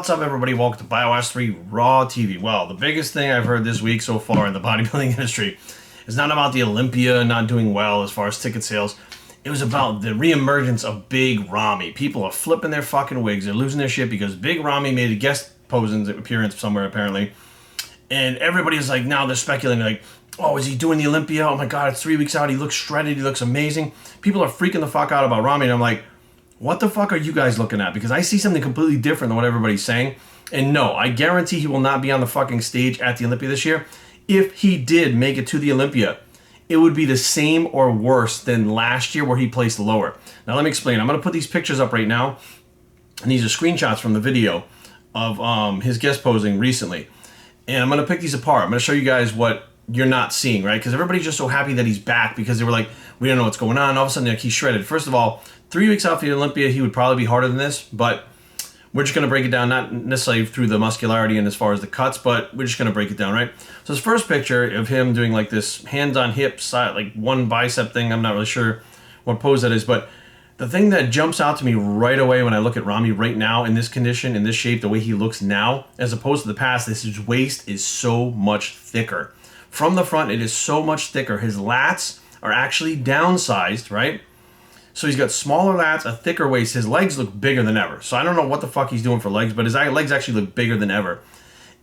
What's up, everybody? Welcome to BioS3 Raw TV. Well, the biggest thing I've heard this week so far in the bodybuilding industry is not about the Olympia not doing well as far as ticket sales. It was about the reemergence of Big Ramy. People are flipping their fucking wigs. They're losing their shit because Big Ramy made a guest posing appearance somewhere, apparently. And everybody's like, now they're speculating, like, oh, is he doing the Olympia? Oh my God, it's 3 weeks out. He looks shredded. He looks amazing. People are freaking the fuck out about Ramy. And I'm like, what the fuck are you guys looking at? Because I see something completely different than what everybody's saying. And no, I guarantee he will not be on the fucking stage at the Olympia this year. If he did make it to the Olympia, it would be the same or worse than last year where he placed lower. Now let me explain. I'm going to put these pictures up right now. And these are screenshots from the video of his guest posing recently. And I'm going to pick these apart. I'm going to show you guys what you're not seeing, right? Because everybody's just so happy that he's back because they were like, we don't know what's going on. All of a sudden, like, he's shredded. First of all, 3 weeks out for the Olympia, he would probably be harder than this, but we're just going to break it down, not necessarily through the muscularity and as far as the cuts, but we're just going to break it down, right? So this first picture of him doing like this hands on hips, like one bicep thing, I'm not really sure what pose that is, but the thing that jumps out to me right away when I look at Ramy right now in this condition, in this shape, the way he looks now, as opposed to the past, his waist is so much thicker. From the front, it is so much thicker. His lats are actually downsized, right? So he's got smaller lats, a thicker waist. His legs look bigger than ever. So I don't know what the fuck he's doing for legs, but his legs actually look bigger than ever.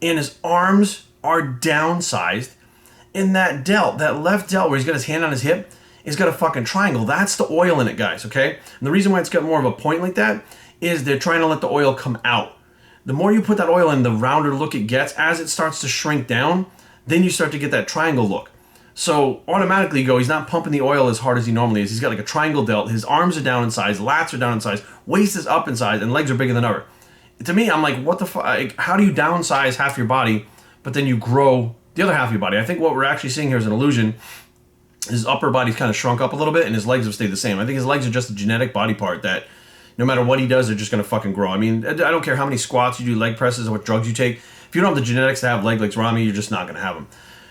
And his arms are downsized. And that delt, that left delt where he's got his hand on his hip, he's got a fucking triangle. That's the oil in it, guys, okay? And the reason why it's got more of a point like that is they're trying to let the oil come out. The more you put that oil in, the rounder look it gets. As it starts to shrink down, then you start to get that triangle look. So automatically he's not pumping the oil as hard as he normally is. He's got like a triangle delt. His arms are down in size, lats are down in size, waist is up in size, and legs are bigger than ever. To me, I'm like, what the fuck? Like, how do you downsize half your body, but then you grow the other half of your body? I think what we're actually seeing here is an illusion. His upper body's kind of shrunk up a little bit, and his legs have stayed the same. I think his legs are just a genetic body part that no matter what he does, they're just going to fucking grow. I mean, I don't care how many squats you do, leg presses, or what drugs you take. If you don't have the genetics to have leg like Ramy, you're just not going to have them.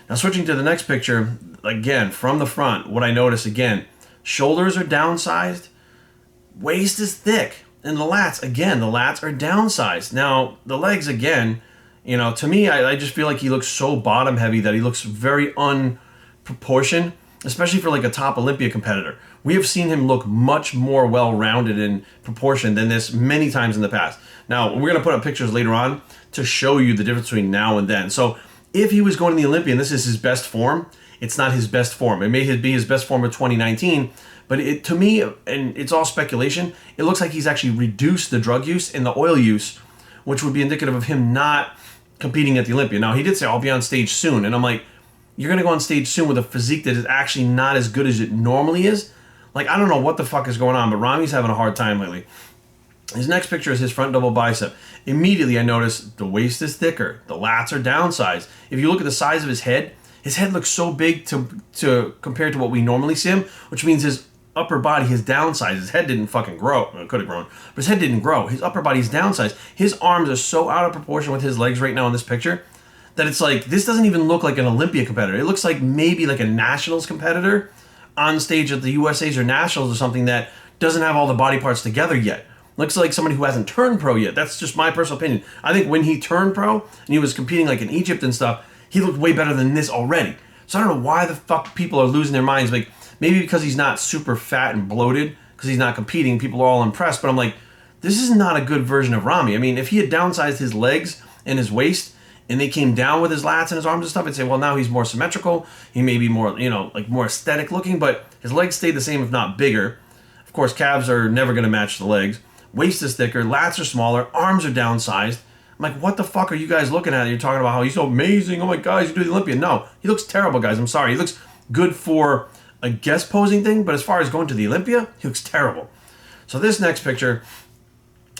Now switching to the next picture, again, from the front, what I notice again, shoulders are downsized, waist is thick, and the lats, again, the lats are downsized. Now, the legs, again, you know, to me, I just feel like he looks so bottom heavy that he looks very unproportioned, especially for like a top Olympia competitor. We have seen him look much more well-rounded in proportion than this many times in the past. Now, we're going to put up pictures later on to show you the difference between now and then. So, if he was going to the Olympia and this is his best form, it's not his best form. It may be his best form of 2019, but to me, and it's all speculation, it looks like he's actually reduced the drug use and the oil use, which would be indicative of him not competing at the Olympia. Now, he did say, I'll be on stage soon. And I'm like, you're going to go on stage soon with a physique that is actually not as good as it normally is? Like, I don't know what the fuck is going on, but Ramy's having a hard time lately. His next picture is his front double bicep. Immediately I notice the waist is thicker. The lats are downsized. If you look at the size of his head looks so big to compared to what we normally see him, which means his upper body has downsized. His head didn't fucking grow. Well, it could have grown, but his head didn't grow. His upper body's downsized. His arms are so out of proportion with his legs right now in this picture that it's like, this doesn't even look like an Olympia competitor. It looks like maybe like a nationals competitor on stage at the USA's or nationals or something that doesn't have all the body parts together yet. Looks like somebody who hasn't turned pro yet. That's just my personal opinion. I think when he turned pro and he was competing like in Egypt and stuff, he looked way better than this already. So I don't know why the fuck people are losing their minds. Like, maybe because he's not super fat and bloated, because he's not competing, people are all impressed. But I'm like, this is not a good version of Ramy. I mean, if he had downsized his legs and his waist and they came down with his lats and his arms and stuff, I'd say, well, now he's more symmetrical. He may be more, you know, like more aesthetic looking, but his legs stayed the same, if not bigger. Of course, calves are never going to match the legs. Waist is thicker, lats are smaller, arms are downsized. I'm like, what the fuck are you guys looking at? You're talking about how he's so amazing. Oh my God, he's doing the Olympia. No, he looks terrible, guys. I'm sorry. He looks good for a guest posing thing, but as far as going to the Olympia, he looks terrible. So this next picture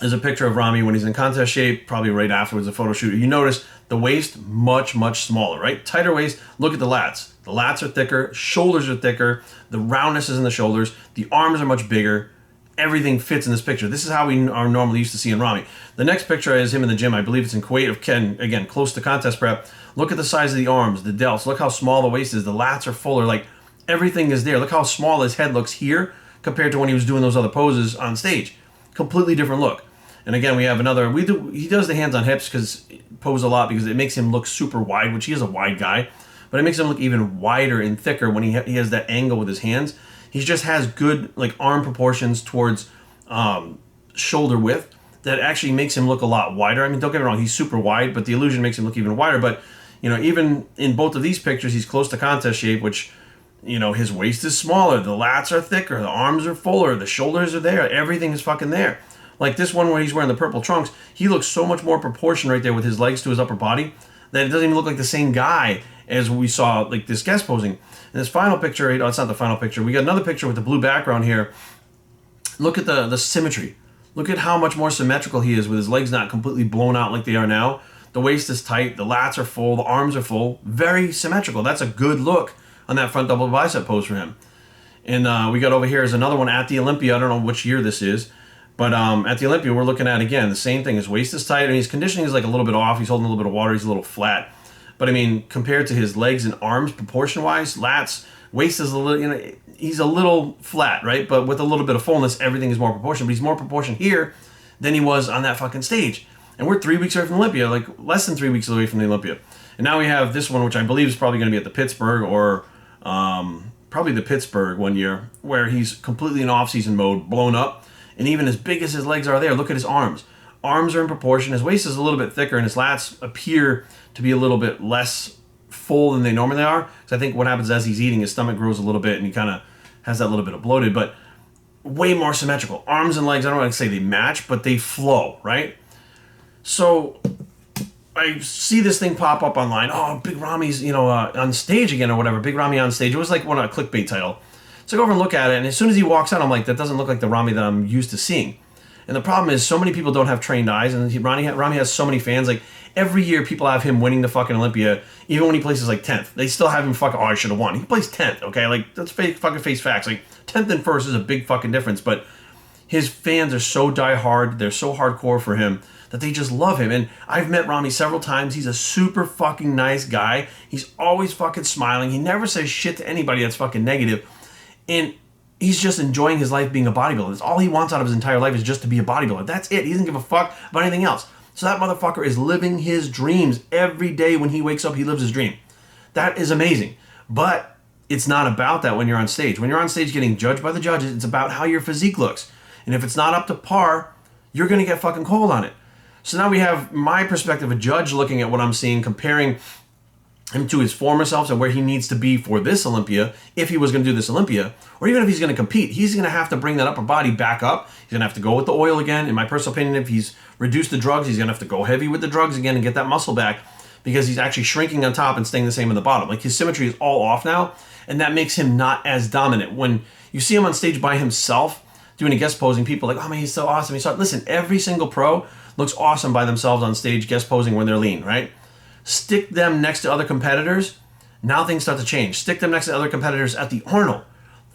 is a picture of Ramy when he's in contest shape, probably right afterwards, a photo shoot. You notice the waist much, much smaller, right? Tighter waist. Look at the lats. The lats are thicker, shoulders are thicker, the roundness is in the shoulders, the arms are much bigger. Everything fits in this picture. This is how we are normally used to seeing Ramy. The next picture is him in the gym. I believe it's in Kuwait of Ken, again, close to contest prep. Look at the size of the arms, the delts. Look how small the waist is. The lats are fuller. Like, everything is there. Look how small his head looks here compared to when he was doing those other poses on stage. Completely different look. And again, we have another. He does the hands on hips pose a lot because it makes him look super wide, which he is a wide guy, but it makes him look even wider and thicker when he has that angle with his hands. He just has good like arm proportions towards shoulder width that actually makes him look a lot wider. I mean, don't get me wrong, he's super wide, but the illusion makes him look even wider. But even in both of these pictures, he's close to contest shape, which his waist is smaller, the lats are thicker, the arms are fuller, the shoulders are there, everything is fucking there. Like this one where he's wearing the purple trunks, he looks so much more proportioned right there with his legs to his upper body that it doesn't even look like the same guy as we saw like this guest posing. In this final picture, it's not the final picture, we got another picture with the blue background here. Look at the symmetry. Look at how much more symmetrical he is with his legs not completely blown out like they are now. The waist is tight, the lats are full, the arms are full. Very symmetrical. That's a good look on that front double bicep pose for him. And we got over here is another one at the Olympia. I don't know which year this is. But at the Olympia, we're looking at, again, the same thing. His waist is tight, and his conditioning is like a little bit off. He's holding a little bit of water. He's a little flat. But, I mean, compared to his legs and arms, proportion-wise, lats, waist is a little, he's a little flat, right? But with a little bit of fullness, everything is more proportioned. But he's more proportioned here than he was on that fucking stage. And we're 3 weeks away from Olympia, like less than 3 weeks away from the Olympia. And now we have this one, which I believe is probably going to be at the Pittsburgh or probably the Pittsburgh one year, where he's completely in off-season mode, blown up. And even as big as his legs are there, look at his arms. Arms are in proportion. His waist is a little bit thicker, and his lats appear to be a little bit less full than they normally are. Because I think what happens as he's eating, his stomach grows a little bit, and he kind of has that little bit of bloated. But way more symmetrical. Arms and legs, I don't want to say they match, but they flow, right? So I see this thing pop up online. Oh, Big Ramy's, on stage again or whatever. Big Ramy on stage. It was like a clickbait title. So I go over and look at it, and as soon as he walks out, I'm like, that doesn't look like the Ramy that I'm used to seeing. And the problem is, so many people don't have trained eyes, and Ramy has so many fans. Like, every year, people have him winning the fucking Olympia, even when he places like 10th. They still have him I should have won. He plays 10th, okay? Like, let's fucking face facts. Like, 10th and 1st is a big fucking difference, but his fans are so diehard, they're so hardcore for him, that they just love him. And I've met Ramy several times. He's a super fucking nice guy. He's always fucking smiling. He never says shit to anybody that's fucking negative. And he's just enjoying his life being a bodybuilder. That's all he wants out of his entire life is just to be a bodybuilder. That's it. He doesn't give a fuck about anything else. So that motherfucker is living his dreams. Every day when he wakes up, he lives his dream. That is amazing. But it's not about that when you're on stage. When you're on stage getting judged by the judges, it's about how your physique looks. And if it's not up to par, you're going to get fucking cold on it. So now we have my perspective, a judge looking at what I'm seeing, comparing him to his former self and where he needs to be for this Olympia, if he was going to do this Olympia, or even if he's going to compete. He's going to have to bring that upper body back up. He's going to have to go with the oil again. In my personal opinion, if he's reduced the drugs, he's going to have to go heavy with the drugs again and get that muscle back, because he's actually shrinking on top and staying the same in the bottom. Like, his symmetry is all off now, and that makes him not as dominant. When you see him on stage by himself doing a guest posing, people are like, oh man, he's so awesome. Listen, every single pro looks awesome by themselves on stage guest posing when they're lean, right? Stick them next to other competitors, now things start to change. Stick them next to other competitors at the Arnold,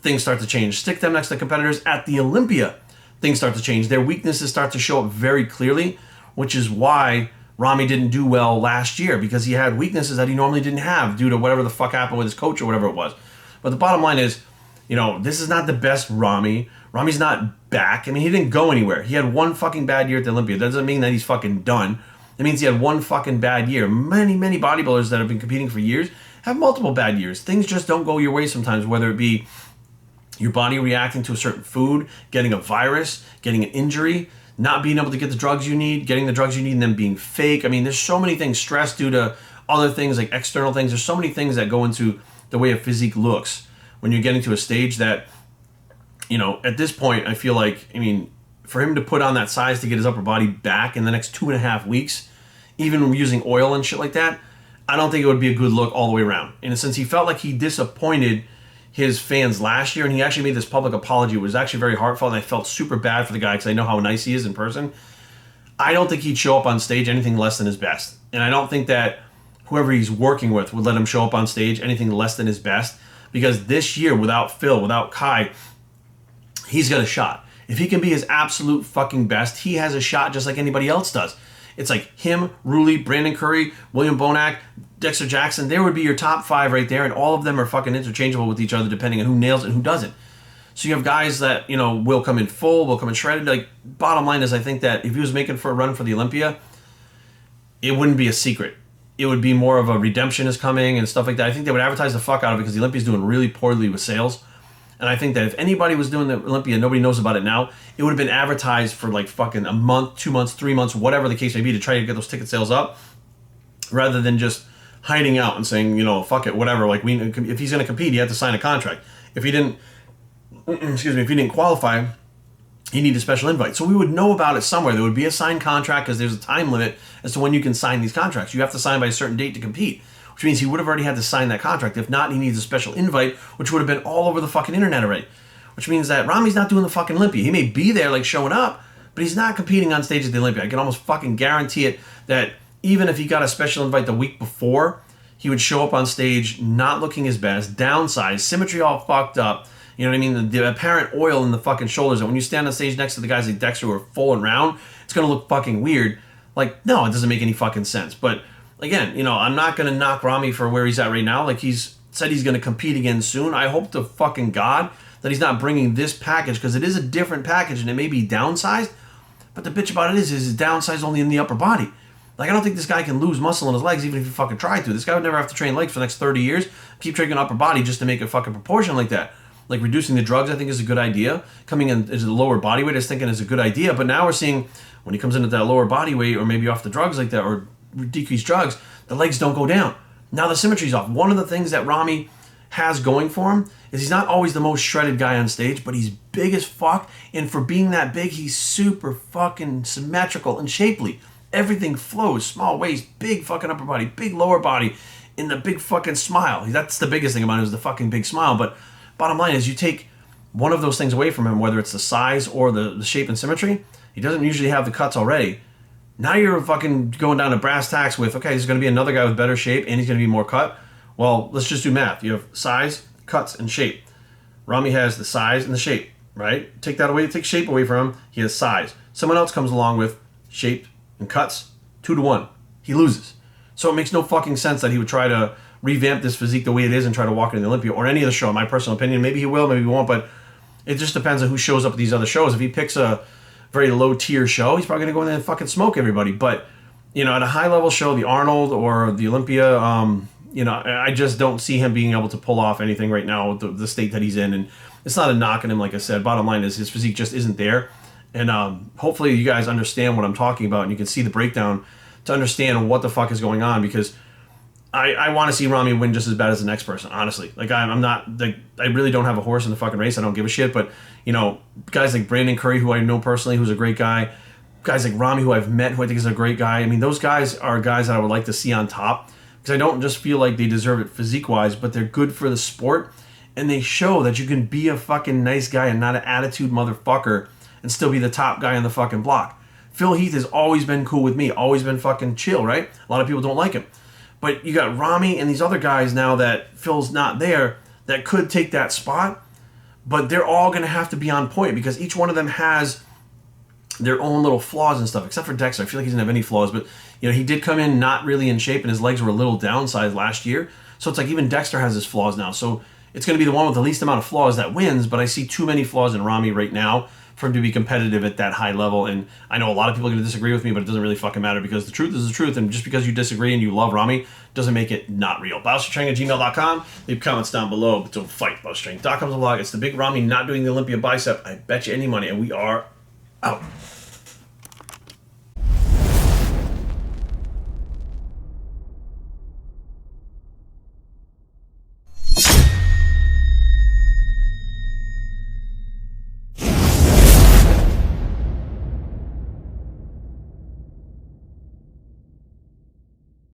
things start to change. Stick them next to competitors at the Olympia, things start to change. Their weaknesses start to show up very clearly, which is why Ramy didn't do well last year, because he had weaknesses that he normally didn't have due to whatever the fuck happened with his coach or whatever it was. But the bottom line is, this is not the best Ramy. Ramy's not back. I mean, he didn't go anywhere. He had one fucking bad year at the Olympia. That doesn't mean that he's fucking done. It means he had one fucking bad year. Many, many bodybuilders that have been competing for years have multiple bad years. Things just don't go your way sometimes, whether it be your body reacting to a certain food, getting a virus, getting an injury, not being able to get the drugs you need, getting the drugs you need and them being fake. I mean, there's so many things, stress due to other things like external things. There's so many things that go into the way a physique looks when you're getting to a stage that, at this point, I feel like, for him to put on that size to get his upper body back in the next 2.5 weeks, even using oil and shit like that, I don't think it would be a good look all the way around. And since he felt like he disappointed his fans last year, and he actually made this public apology, it was actually very heartfelt, and I felt super bad for the guy because I know how nice he is in person. I don't think he'd show up on stage anything less than his best. And I don't think that whoever he's working with would let him show up on stage anything less than his best, because this year, without Phil, without Kai, he's got a shot. If he can be his absolute fucking best, he has a shot just like anybody else does. It's like him, Rulli, Brandon Curry, William Bonac, Dexter Jackson. There would be your top 5 right there, and all of them are fucking interchangeable with each other depending on who nails it and who doesn't. So you have guys that, you know, will come in full, will come in shredded. Like, bottom line is, I think that if he was making for a run for the Olympia, it wouldn't be a secret. It would be more of a redemption is coming and stuff like that. I think they would advertise the fuck out of it because the Olympia's doing really poorly with sales. And I think that if anybody was doing the Olympia, nobody knows about it now, it would have been advertised for like fucking a month, 2 months, 3 months, whatever the case may be, to try to get those ticket sales up, rather than just hiding out and saying, you know, fuck it, whatever. Like, if he's going to compete, he had to sign a contract. If he didn't, if he didn't qualify, he needed a special invite. So we would know about it somewhere. There would be a signed contract because there's a time limit as to when you can sign these contracts. You have to sign by a certain date to compete, which means he would have already had to sign that contract. If not, he needs a special invite, which would have been all over the fucking internet already. Which means that Ramy's not doing the fucking Olympia. He may be there, like, showing up, but he's not competing on stage at the Olympia. I can almost fucking guarantee it that even if he got a special invite the week before, he would show up on stage not looking his best, downsized, symmetry all fucked up. You know what I mean? The apparent oil in the fucking shoulders. And when you stand on stage next to the guys like Dexter who are full and round, it's going to look fucking weird. Like, no, it doesn't make any fucking sense. But again, you know, I'm not going to knock Ramy for where he's at right now. Like, he's said he's going to compete again soon. I hope to fucking God that he's not bringing this package, because it is a different package and it may be downsized. But the bitch about it is it's downsized only in the upper body. Like, I don't think this guy can lose muscle in his legs even if he fucking tried to. This guy would never have to train legs for the next 30 years, keep training upper body just to make a fucking proportion like that. Like, reducing the drugs, I think, is a good idea. Coming in as a lower body weight, I was thinking is a good idea. But now we're seeing when he comes into that lower body weight, or maybe off the drugs like that, or decreased drugs, the legs don't go down. Now the symmetry's off. One of the things that Ramy has going for him is he's not always the most shredded guy on stage, but he's big as fuck. And for being that big, he's super fucking symmetrical and shapely. Everything flows. Small waist, big fucking upper body, big lower body, and the big fucking smile. That's the biggest thing about him, is the fucking big smile. But bottom line is, you take one of those things away from him, whether it's the size or the shape and symmetry, he doesn't usually have the cuts already. Now you're fucking going down to brass tacks with, okay, there's going to be another guy with better shape and he's going to be more cut. Well, let's just do math. You have size, cuts, and shape. Ramy has the size and the shape, right? Take that away, take shape away from him, he has size. Someone else comes along with shape and cuts, 2-1. He loses. So it makes no fucking sense that he would try to revamp this physique the way it is and try to walk in the Olympia or any of the show. In my personal opinion, maybe he will, maybe he won't, but it just depends on who shows up at these other shows. If he picks a very low tier show, he's probably going to go in there and fucking smoke everybody. But, you know, at a high level show, the Arnold or the Olympia, you know, I just don't see him being able to pull off anything right now with the state that he's in. And it's not a knock on him, like I said. Bottom line is his physique just isn't there. And hopefully you guys understand what I'm talking about and you can see the breakdown to understand what the fuck is going on, because I want to see Ramy win just as bad as the next person, honestly. Like, I'm not, like, I really don't have a horse in the fucking race. I don't give a shit. But, you know, guys like Brandon Curry, who I know personally, who's a great guy. Guys like Ramy, who I've met, who I think is a great guy. I mean, those guys are guys that I would like to see on top, because I don't just feel like they deserve it physique-wise, but they're good for the sport. And they show that you can be a fucking nice guy and not an attitude motherfucker and still be the top guy on the fucking block. Phil Heath has always been cool with me, always been fucking chill, right? A lot of people don't like him. But you got Ramy and these other guys now that Phil's not there that could take that spot, but they're all going to have to be on point because each one of them has their own little flaws and stuff, except for Dexter. I feel like he doesn't have any flaws, but, you know, he did come in not really in shape and his legs were a little downsized last year. So it's like even Dexter has his flaws now. So it's going to be the one with the least amount of flaws that wins, but I see too many flaws in Ramy right now for him to be competitive at that high level. And I know a lot of people are going to disagree with me, but it doesn't really fucking matter because the truth is the truth. And just because you disagree and you love Ramy doesn't make it not real. BowserTraining@gmail.com. Leave comments down below, but don't fight. BowserTraining.com's a vlog. It's the big Ramy not doing the Olympia bicep. I bet you any money, and we are out.